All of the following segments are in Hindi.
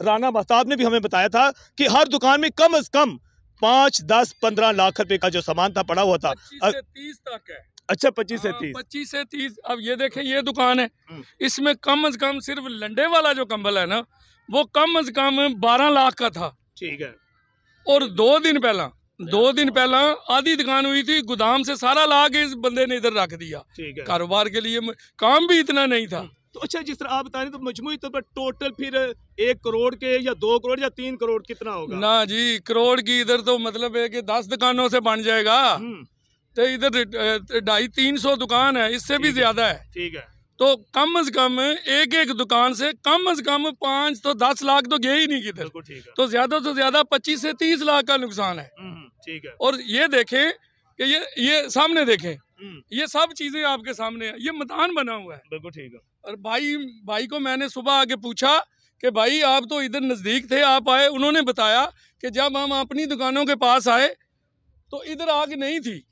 राना महताब ने भी हमें बताया था कि हर दुकान में कम से कम 5, 10, 15 लाख रुपए का जो सामान था पड़ा हुआ था। 25 से 30 तक है। अच्छा 25 से 30। 25 से 30। अब ये देखें, ये दुकान है, इसमें कम से कम सिर्फ लंडे वाला जो कंबल है ना, वो कम से कम 12 लाख का था। ठीक है। और 2 दिन पहला आधी दुकान हुई थी, गोदाम से सारा ला के इस बंदे ने इधर रख दिया। ठीक है। कारोबार के लिए काम भी इतना नहीं था। तो अच्छा, जिस तरह आप बता रहे हैं, तो मजमूई तौर पर टोटल फिर 1 करोड़ के या 2 करोड़ या 3 करोड़ कितना होगा? ना जी, करोड़ की इधर तो मतलब है कि 10 दुकानों से बन जाएगा। तो इधर 250-300 दुकान है, इससे भी ज्यादा है। ठीक है। तो कम से कम एक दुकान से कम 5 तो 10 लाख तो गए ही नहीं किधर। ठीक है। तो ज्यादा 25 से 30 लाख का नुकसान है। ठीक है। और ये देखें कि ये सामने देखें, ये सब चीजें आपके सामने है। ये मकान बना हुआ है। बिल्कुल ठीक है। और भाई को मैंने सुबह आके पूछा कि भाई आप तो इधर नजदीक थे, आप आए। उन्होंने बताया कि जब हम अपनी दुकानों के पास आए तो इधर आग नहीं थी,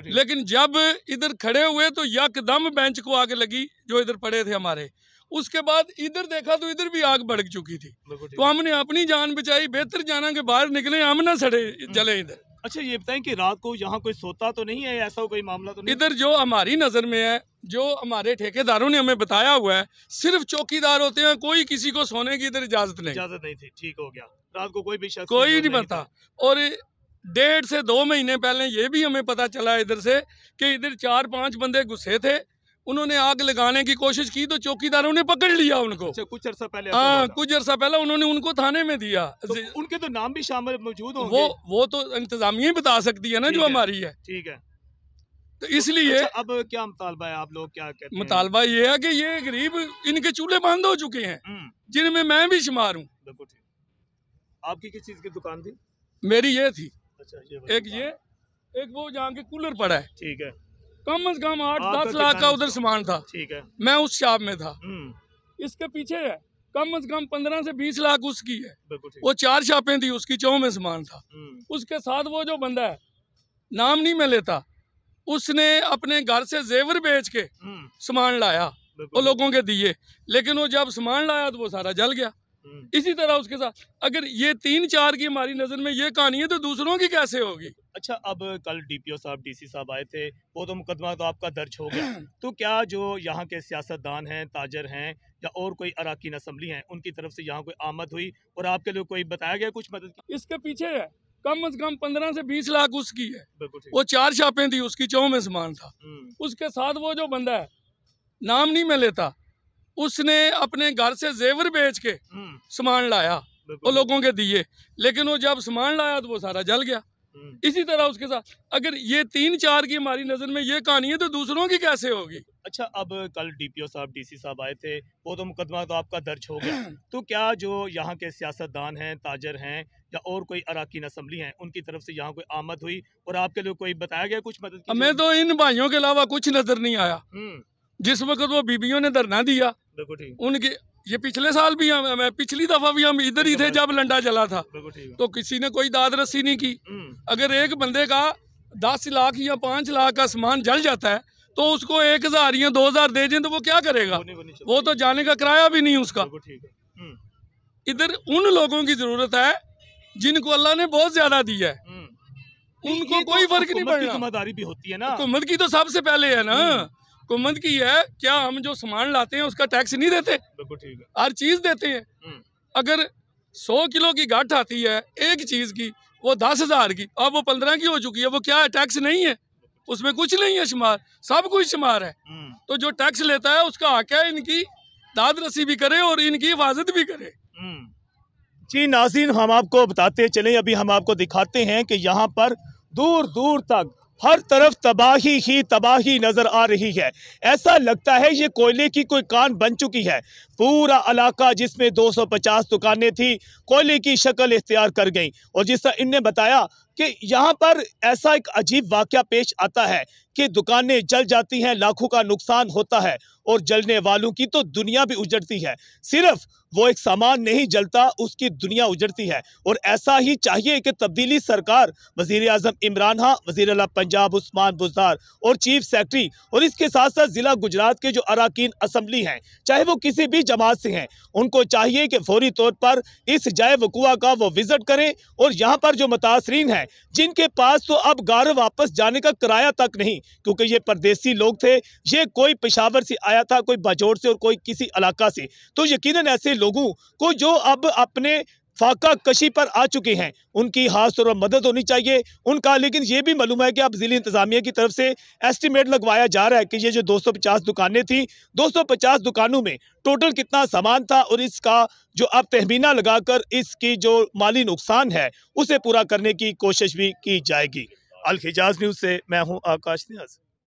लेकिन जब इधर खड़े हुए तो यकदम बेंच को आग लगी जो इधर पड़े थे हमारे। उसके बाद इधर देखा तो इधर भी आग भड़क चुकी थी। तो हमने अपनी जान बचाई, बेहतर जाना कि बाहर निकले, हम ना सड़े जले इधर। अच्छा, ये बताएं कि रात को यहाँ कोई सोता तो नहीं है, ऐसा कोई मामला तो नहीं? इधर जो हमारी नजर में है, जो हमारे ठेकेदारों ने हमें बताया हुआ है, सिर्फ चौकीदार होते हैं, कोई किसी को सोने की इधर इजाजत नहीं थी। ठीक हो गया। रात को कोई भी शख्स कोई नहीं पता। और 1.5 से 2 महीने पहले ये भी हमें पता चला इधर से कि इधर 4-5 बंदे गुस्से थे, उन्होंने आग लगाने की कोशिश की तो चौकीदारों ने पकड़ लिया उनको। अच्छा, कुछ अर्सा पहले? हाँ, कुछ अर्सा पहले उन्होंने उनको थाने में दिया। तो उनके तो नाम भी शामिल मौजूद होंगे। वो तो इंतजामिया ही बता सकती है ना, जो हमारी है। ठीक है। तो इसलिए अच्छा, अब क्या मुतालबा है, आप लोग क्या कहते हैं? मुतालबा ये है कि ये गरीब, इनके चूल्हे बंद हो चुके हैं, जिनमें मैं भी शुमार हूँ। बिल्कुल ठीक। आपकी किस चीज की दुकान थी? मेरी ये थी। अच्छा, एक वो जहाँ के कूलर पड़ा है। ठीक है। कम से कम 8-10 लाख का उधर सामान था। ठीक है। मैं उस शॉप में था। इसके पीछे है कम से कम 15 से 20 लाख उसकी है। वो 4 शॉपें थी, उसकी 4 में सामान था। उसके साथ वो जो बंदा है, नाम नहीं मैं लेता, उसने अपने घर से जेवर बेच के सामान लाया, वो लोगों के दिए, लेकिन वो जब सामान लाया तो वो सारा जल गया। इसी तरह उसके साथ अगर ये 3-4 की हमारी नजर में ये कहानी है, तो दूसरों की कैसे होगी? अच्छा, अब कल डीपीओ साहब, डीसी साहब आए थे, वो तो मुकदमा तो आपका दर्ज हो गया। तो क्या जो यहाँ के सियासतदान हैं, ताजर हैं या और कोई अराकीन असम्बली हैं, उनकी तरफ से यहाँ कोई आमद हुई और आपके लिए कोई बताया गया कुछ मदद? इसके पीछे है कम से कम 15 से 20 लाख उसकी है। वो 4 शॉपें थी, उसकी 4 में सामान था। उसके साथ वो जो बंदा है, नाम नहीं मैं लेता, उसने अपने घर से जेवर बेच के सामान लाया, वो लोगों के दिए, लेकिन वो जब सामान लाया तो वो सारा जल गया। इसी तरह उसके साथ अगर ये 3-4 की हमारी नजर में ये कहानी है, तो दूसरों की कैसे होगी? अच्छा, अब कल डीपीओ साहब, डीसी साहब आए थे, वो तो मुकदमा तो आपका दर्ज हो गया। तो क्या जो यहाँ के सियासतदान हैं, ताजर हैं या और कोई अराकीन असम्बली हैं, उनकी तरफ से यहाँ कोई आमद हुई और आपके लिए कोई बताया गया कुछ मदद? हमें तो इन भाइयों के अलावा कुछ नजर नहीं आया। जिस वक्त वो बीबियों ने धरना दिया, उनके ये पिछले साल भी हम, पिछली दफा भी हम इधर ही थे जब लंडा चला था, तो किसी ने कोई दाद रस्सी नहीं की। अगर एक बंदे का 10 लाख या 5 लाख का सामान जल जाता है, तो उसको 1000 या 2000 दे दें तो वो क्या करेगा? वो तो जाने का किराया भी नहीं उसका। इधर उन लोगों की जरूरत है जिनको अल्लाह ने बहुत ज्यादा दिया है, उनको कोई फर्क नहीं पड़ना। जिम्मेदारी भी होती है ना, हुकूमत की तो सबसे पहले है ना। हुकूमत की है, क्या हम जो सामान लाते हैं उसका टैक्स नहीं देते? हर चीज देते हैं। अगर 100 किलो की गांठ आती है एक चीज की, वो 10,000 की, अब वो 15 की हो चुकी है, वो क्या है? टैक्स नहीं है, उसमें कुछ नहीं है शुमार, सब कुछ शुमार है। तो जो टैक्स लेता है उसका हक है इनकी दाद रसी भी करे और इनकी हिफाजत भी करे। जी नाज़रीन, हम आपको बताते चलें, अभी हम आपको दिखाते हैं कि यहाँ पर दूर दूर तक हर तरफ तबाही ही तबाही नजर आ रही है। ऐसा लगता है ये कोयले की कोई कान बन चुकी है। पूरा इलाका जिसमें 250 दुकानें थी, कोयले की शक्ल इख्तियार कर गई। और जिस तरह इनने बताया कि यहाँ पर ऐसा एक अजीब वाक़या पेश आता है कि दुकानें जल जाती हैं, लाखों का नुकसान होता है और जलने वालों की तो दुनिया भी उजड़ती है। सिर्फ वो एक सामान नहीं जलता, उसकी दुनिया उजड़ती है। और ऐसा ही चाहिए कि तब्दीली सरकार, वजीर आजम इमरान खान, वजीर आला पंजाब उस्मान बुज़दार और चीफ सेक्रेटरी और इसके साथ साथ जिला गुजरात के जो अराकीन असम्बली हैं, चाहे वो किसी भी जमात से हैं, उनको चाहिए कि फौरी तौर पर इस जाए वकुआ का वो विजिट करें और यहाँ पर जो मुतासरीन हैं, जिनके पास तो अब घर वापस जाने का किराया तक नहीं, क्योंकि ये परदेसी लोग थे, ये कोई पेशावर से आया था, कोई बाजोड़ से और कोई किसी इलाका से, तो यकीनन ऐसे लोगों को जो अब अपने फाका कशी पर आ चुके हैं, उनकी खास तौर पर मदद होनी चाहिए उनका। लेकिन ये भी मालूम है कि अब जिला इंतजामिया की तरफ से एस्टिमेट लगवाया जा रहा है कि ये जो 250 दुकानें थी, 250 दुकानों में टोटल कितना सामान था और इसका जो अब तहमीना लगाकर इसकी जो माली नुकसान है उसे पूरा करने की कोशिश भी की जाएगी। अल हिजाज न्यूज़ से मैं हूँ आकाश नियाज़।